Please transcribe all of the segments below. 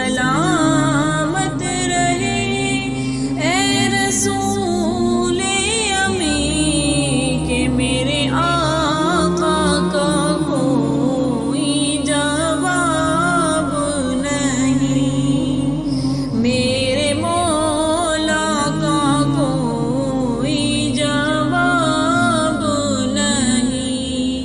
سلامت رہے اے رسول امی کہ میرے آقا کا کوئی جواب نہیں، میرے مولا کا کوئی جواب نہیں،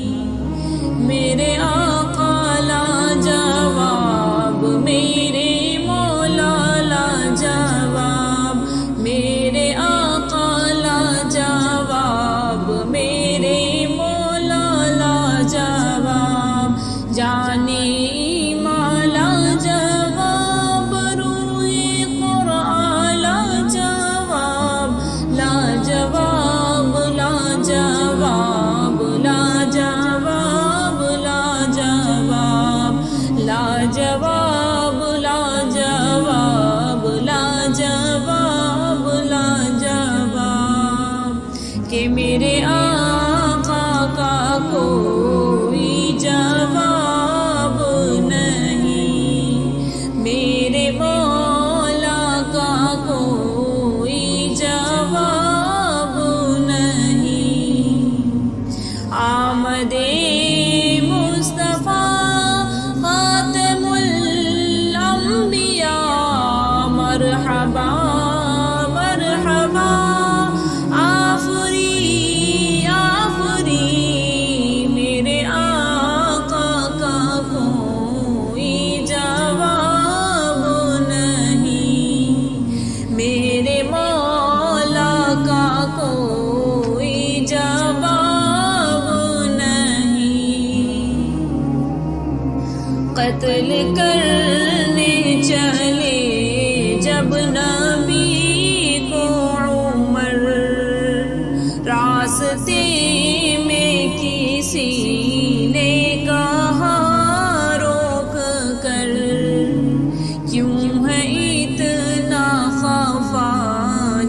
میرے آقا لا جواب، میرے مولا لا جواب، میرے آقا لا جواب، میرے مولا لا جواب، جانے مالا جواب، روح قرآن لا جواب، لا جواب لا جواب لا جواب لا جواب لا جواب لا جواب لا جواب لا جواب کہ میرے آقا کا کوئی جواب نہیں، میرے مولا کا کوئی جواب نہیں۔ آمد مصطفیٰ خاتم الانبیاء، مرحبا مرحبا، آفری آفری، میرے آقا کا کوئی جواب نہیں، میرے مولا کا کوئی جواب نہیں۔ قتل کرنے چلے جب نبی کو عمر، راستے میں کسی نے کہا روک کر، کیوں ہے اتنا خفا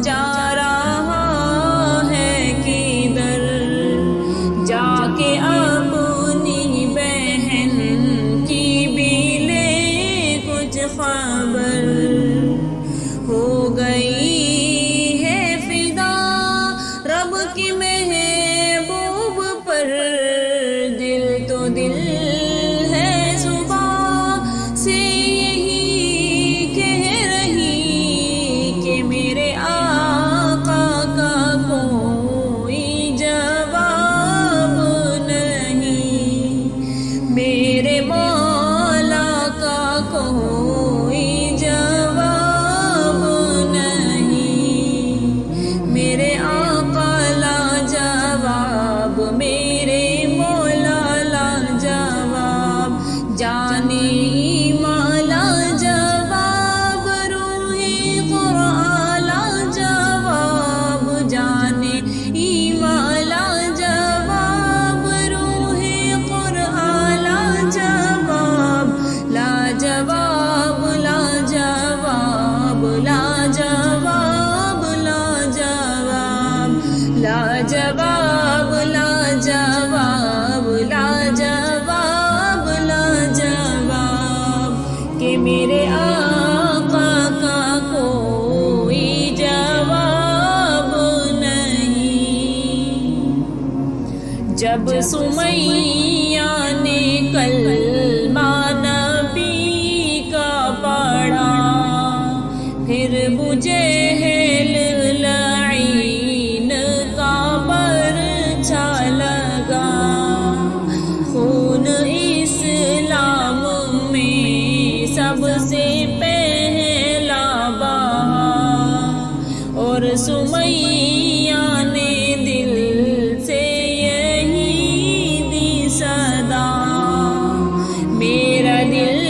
جا رہا ہے کدھر، جا کے اپنی بہن کی بھی لے کچھ خبر، ہو گئی ہے فدا رب کی محبوب پر، دل تو دل ہے صبح سے یہی کہہ رہی کہ میرے آقا کا کوئی جواب نہیں، میرے مولا کا کوئی جواب نہیں، میرے آقا لا جواب، میرے مولا لا جواب، جانے مالا جواب، روح قرآن لا جواب، جانے مالا جواب، روح قرآن لا جواب، لا جواب لا جواب لا جواب لا جواب لا جواب لا جواب لا جواب لا جواب کہ میرے آقا کا کوئی جواب نہیں۔ جب سمیہ نے کلمہ نبی کا پڑھا، پھر بجہل لعین کا برچا لگا، خون اسلام میں سب سے پہلا بہا، اور سمیہ نے دل سے یہی دی صدا، میرا دل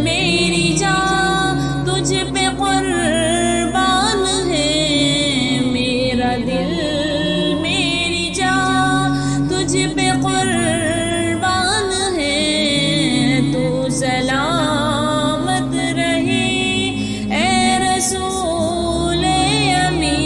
میری جان تجھ پہ قربان ہے، میرا دل میری جان تجھ پہ قربان ہے، تو سلامت رہے اے رسول امی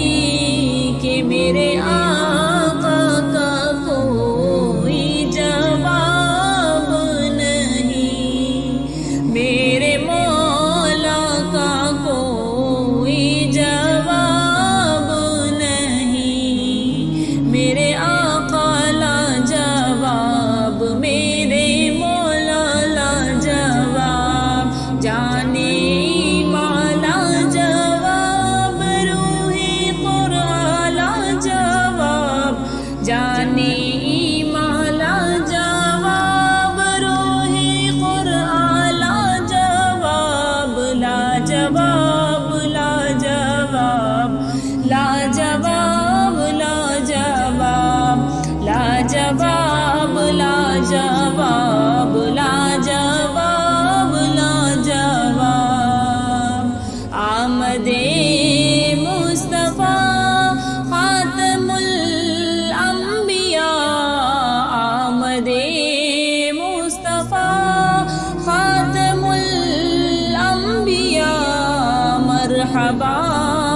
مرحبا